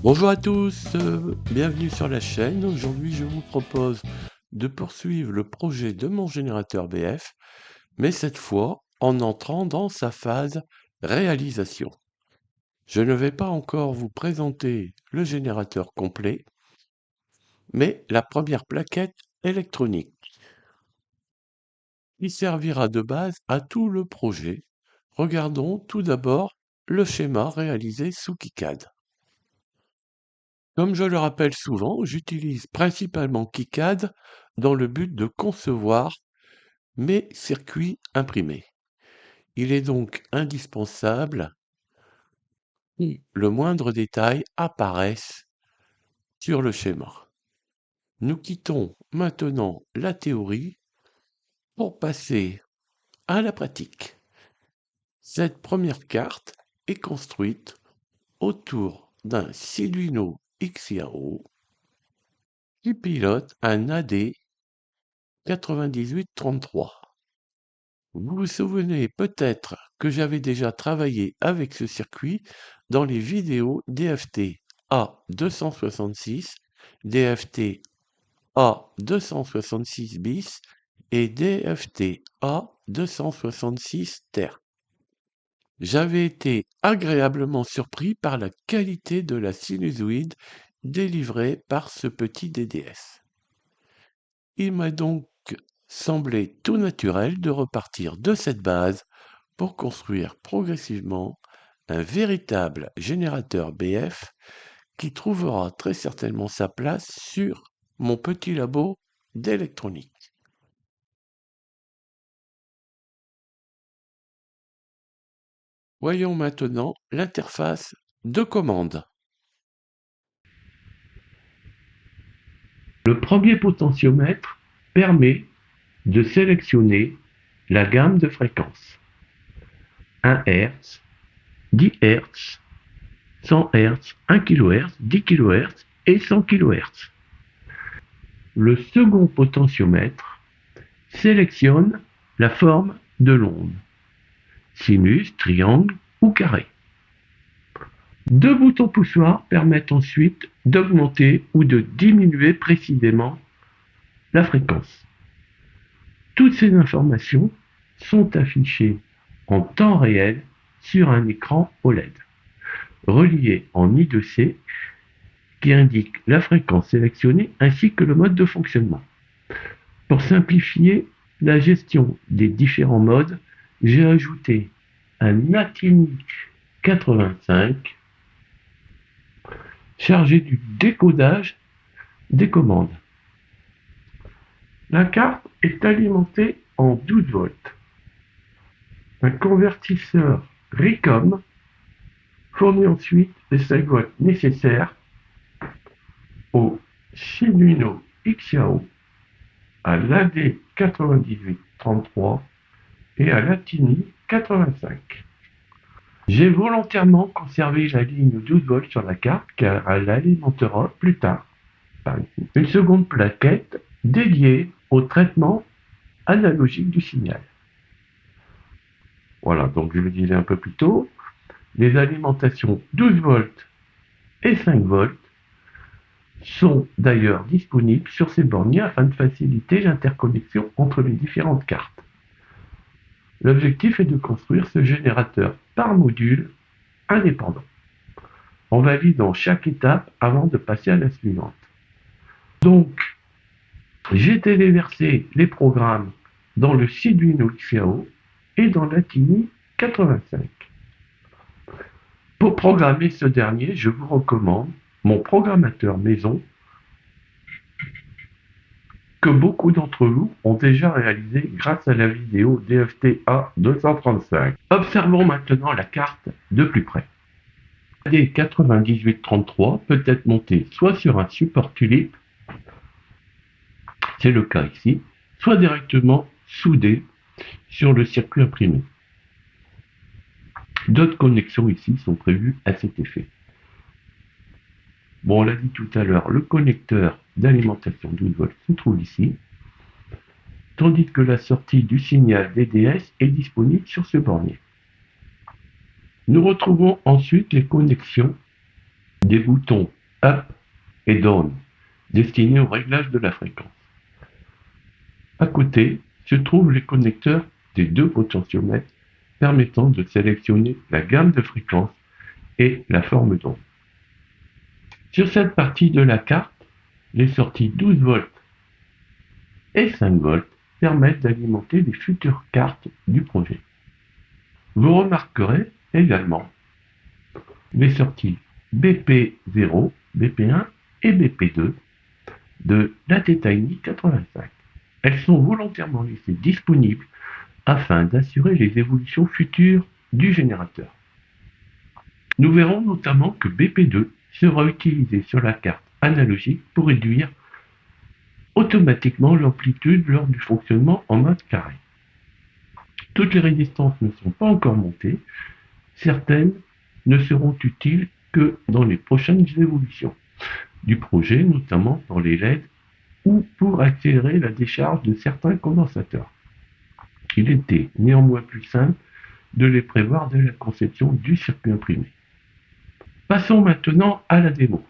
Bonjour à tous, bienvenue sur la chaîne. Aujourd'hui, je vous propose de poursuivre le projet de mon générateur BF, mais cette fois en entrant dans sa phase réalisation. Je ne vais pas encore vous présenter le générateur complet, mais la première plaquette électronique qui servira de base à tout le projet. Regardons tout d'abord le schéma réalisé sous KiCad. Comme je le rappelle souvent, j'utilise principalement KiCad dans le but de concevoir mes circuits imprimés. Il est donc indispensable que le moindre détail apparaisse sur le schéma. Nous quittons maintenant la théorie pour passer à la pratique. Cette première carte est construite autour d'un Arduino XIAO qui pilote un AD 9833. Vous vous souvenez peut-être que j'avais déjà travaillé avec ce circuit dans les vidéos DFT A266, DFT A266 bis et DFT A266 ter. J'avais été agréablement surpris par la qualité de la sinusoïde délivrée par ce petit DDS. Il m'a donc semblé tout naturel de repartir de cette base pour construire progressivement un véritable générateur BF qui trouvera très certainement sa place sur mon petit labo d'électronique. Voyons maintenant l'interface de commande. Le premier potentiomètre permet de sélectionner la gamme de fréquences 1 Hz, 10 Hz, 100 Hz, 1 kHz, 10 kHz et 100 kHz. Le second potentiomètre sélectionne la forme de l'onde, sinus, triangle ou carré. Deux boutons poussoirs permettent ensuite d'augmenter ou de diminuer précisément la fréquence. Toutes ces informations sont affichées en temps réel sur un écran OLED, relié en I2C, qui indique la fréquence sélectionnée ainsi que le mode de fonctionnement. Pour simplifier la gestion des différents modes, j'ai ajouté un Atini 85 chargé du décodage des commandes. La carte est alimentée en 12 volts. Un convertisseur RICOM fournit ensuite les 5 volts nécessaires au Arduino XIAO, à l'AD9833 et à l'Atini 85. J'ai volontairement conservé la ligne 12 volts sur la carte car elle alimentera plus tard une seconde plaquette dédiée au traitement analogique du signal. Voilà, donc je le disais un peu plus tôt, les alimentations 12 volts et 5 volts sont d'ailleurs disponibles sur ces borniers afin de faciliter l'interconnexion entre les différentes cartes. L'objectif est de construire ce générateur par module indépendant, en validant chaque étape avant de passer à la suivante. Donc, j'ai téléversé les programmes dans le Arduino XIAO et dans l'Atini 85. Pour programmer ce dernier, je vous recommande mon programmateur maison que beaucoup d'entre vous ont déjà réalisé grâce à la vidéo DFT A235. Observons maintenant la carte de plus près. AD9833 peut être monté soit sur un support Tulip, c'est le cas ici, soit directement soudé sur le circuit imprimé. D'autres connexions ici sont prévues à cet effet. Bon, on l'a dit tout à l'heure, le connecteur d'alimentation 12 volts se trouve ici, tandis que la sortie du signal DDS est disponible sur ce bornier. Nous retrouvons ensuite les connexions des boutons Up et Down destinés au réglage de la fréquence. À côté se trouvent les connecteurs des deux potentiomètres permettant de sélectionner la gamme de fréquences et la forme d'onde. Sur cette partie de la carte, les sorties 12 volts et 5 volts permettent d'alimenter les futures cartes du projet. Vous remarquerez également les sorties BP0, BP1 et BP2 de l'AT-Tiny 85. Elles sont volontairement laissées disponibles afin d'assurer les évolutions futures du générateur. Nous verrons notamment que BP2 sera utilisé sur la carte analogique pour réduire automatiquement l'amplitude lors du fonctionnement en mode carré. Toutes les résistances ne sont pas encore montées, certaines ne seront utiles que dans les prochaines évolutions du projet, notamment dans les LED ou pour accélérer la décharge de certains condensateurs. Il était néanmoins plus simple de les prévoir dès la conception du circuit imprimé. Passons maintenant à la démo.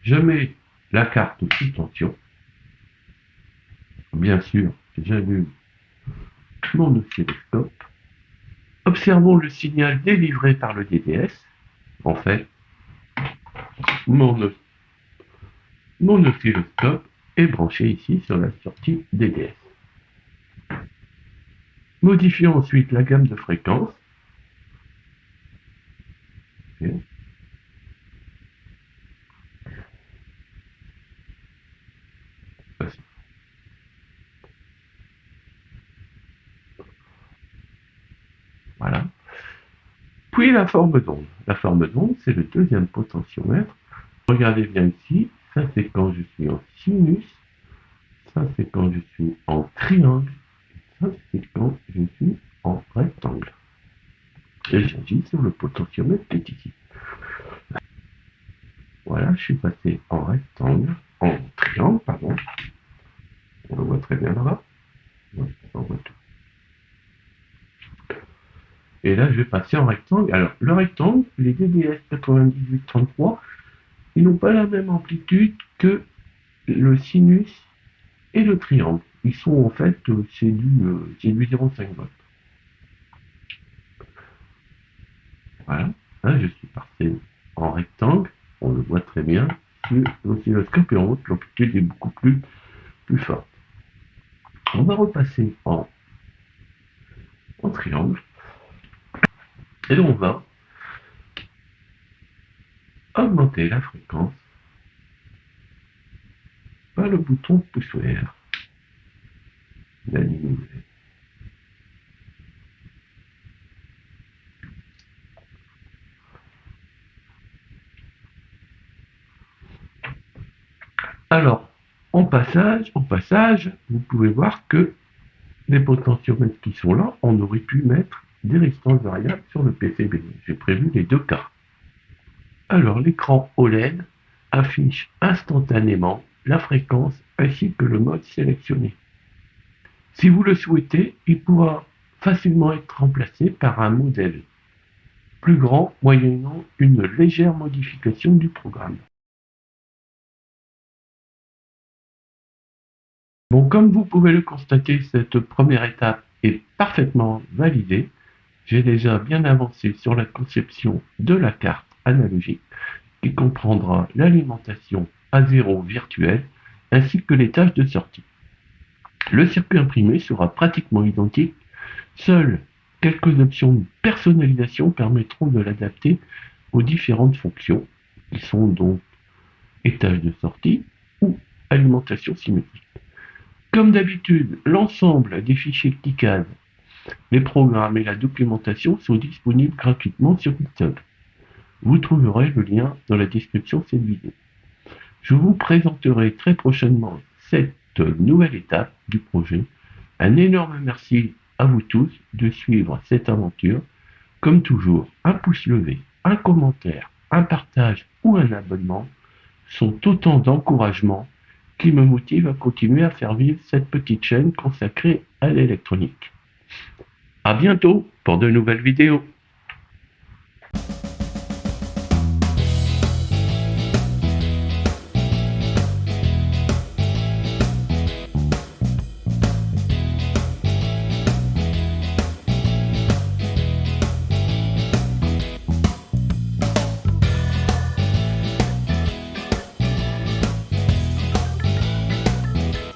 Je mets la carte sous tension. Bien sûr, j'allume mon oscilloscope. Observons le signal délivré par le DDS. En fait, mon oscilloscope est branché ici sur la sortie DDS. Modifions ensuite la gamme de fréquences. Voilà. Puis la forme d'onde. La forme d'onde, c'est le deuxième potentiomètre. Regardez bien ici, ça c'est quand je suis en sinus, ça c'est quand je suis en triangle, et ça c'est quand je suis en rectangle. Et j'agis sur le potentiomètre qui est ici. Voilà, je suis passé en rectangle, en triangle, pardon. On le voit très bien là-bas. On voit tout. Et là, je vais passer en rectangle. Alors, le rectangle, les DDS 9833, ils n'ont pas la même amplitude que le sinus et le triangle. Ils sont en fait, c'est du 0,5 volts. Voilà, là, je suis passé en rectangle, on le voit très bien sur l'oscilloscope et en haut, l'amplitude est beaucoup plus forte. On va repasser en triangle et on va augmenter la fréquence par le bouton pouce vert. La diminuer. Alors, en passage, vous pouvez voir que les potentiomètres qui sont là, on aurait pu mettre des résistances variables sur le PCB. J'ai prévu les deux cas. Alors, l'écran OLED affiche instantanément la fréquence ainsi que le mode sélectionné. Si vous le souhaitez, il pourra facilement être remplacé par un modèle plus grand moyennant une légère modification du programme. Bon, comme vous pouvez le constater, cette première étape est parfaitement validée. J'ai déjà bien avancé sur la conception de la carte analogique qui comprendra l'alimentation à zéro virtuelle ainsi que les tâches de sortie. Le circuit imprimé sera pratiquement identique, seules quelques options de personnalisation permettront de l'adapter aux différentes fonctions qui sont donc étage de sortie ou alimentation symétrique. Comme d'habitude, l'ensemble des fichiers KiCad, les programmes et la documentation sont disponibles gratuitement sur GitHub. Vous trouverez le lien dans la description de cette vidéo. Je vous présenterai très prochainement cette nouvelle étape du projet. Un énorme merci à vous tous de suivre cette aventure. Comme toujours, un pouce levé, un commentaire, un partage ou un abonnement sont autant d'encouragements qui me motivent à continuer à faire vivre cette petite chaîne consacrée à l'électronique. À bientôt pour de nouvelles vidéos.